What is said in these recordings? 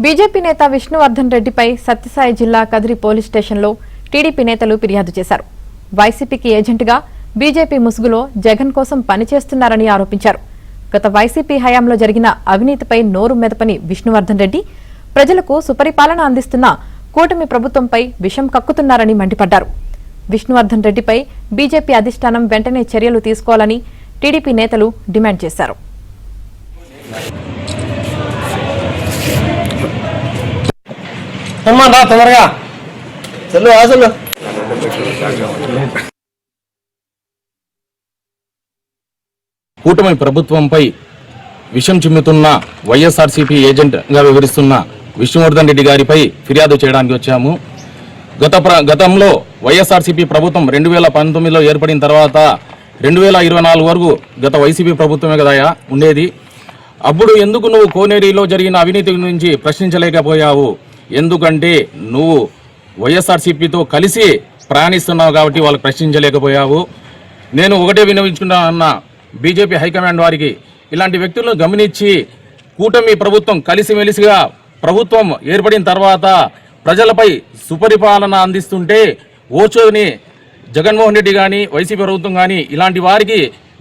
BJP నేత విష్ణువర్ధన్ రెడ్డిపై సత్యసాయి జిల్లా కదిరి పోలీస్ స్టేషన్లో టీడీపీ నేతలు ఫిర్యాదు చేశారు. వైసీపీకి ఏజెంట్గా బీజేపీ ముసుగులో జగన్ కోసం పనిచేస్తున్నారని ఆరోపించారు. గత వైసీపీ హయాంలో జరిగిన అవినీతిపై నోరు మెదపని విష్ణువర్ధన్ రెడ్డి ప్రజలకు సుపరిపాలన అందిస్తున్న కూటమి ప్రభుత్వంపై విషం కక్కుతున్నారని మండిపడ్డారు. విష్ణువర్ధన్ రెడ్డిపై బీజేపీ అధిష్టానం వెంటనే చర్యలు తీసుకోవాలని టీడీపీ నేతలు డిమాండ్ చేశారు. కూటమి ప్రభుత్వంపై విషం చిమ్ముతున్న వైఎస్ఆర్సీపీ ఏజెంట్గా వివరిస్తున్న విష్ణువర్ధన్ రెడ్డి గారిపై ఫిర్యాదు చేయడానికి వచ్చాము. గతంలో వైఎస్ఆర్సీపీ ప్రభుత్వం 2019లో ఏర్పడిన తర్వాత 2024 వరకు గత వైసీపీ ప్రభుత్వమే కదా ఉండేది. అప్పుడు ఎందుకు నువ్వు కోనేరులో జరిగిన అవినీతి గురించి ప్రశ్నించలేకపోయావు? ఎందుకంటే నువ్వు వైఎస్ఆర్సీపీతో కలిసి ప్రయాణిస్తున్నావు కాబట్టి వాళ్ళకి ప్రశ్నించలేకపోయావు. నేను ఒకటే విన్నవించుకున్నా బీజేపీ హైకమాండ్ వారికి, ఇలాంటి వ్యక్తులను గమనించి కూటమి ప్రభుత్వం కలిసిమెలిసిగా ప్రభుత్వం ఏర్పడిన తర్వాత ప్రజలపై సుపరిపాలన అందిస్తుంటే ఓచోని జగన్మోహన్ రెడ్డి కానీ వైసీపీ ప్రభుత్వం కానీ ఇలాంటి వారికి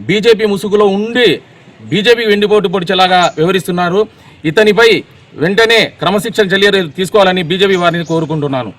బీజేపీ ముసుగులో ఉండి బీజేపీకి వెండిపోటు పొడిచేలాగా వ్యవహరిస్తున్నారు. ఇతనిపై వెంటనే క్రమశిక్షణ చర్యలు తీసుకోవాలని బీజేపీ వారిని కోరుకుంటున్నాను.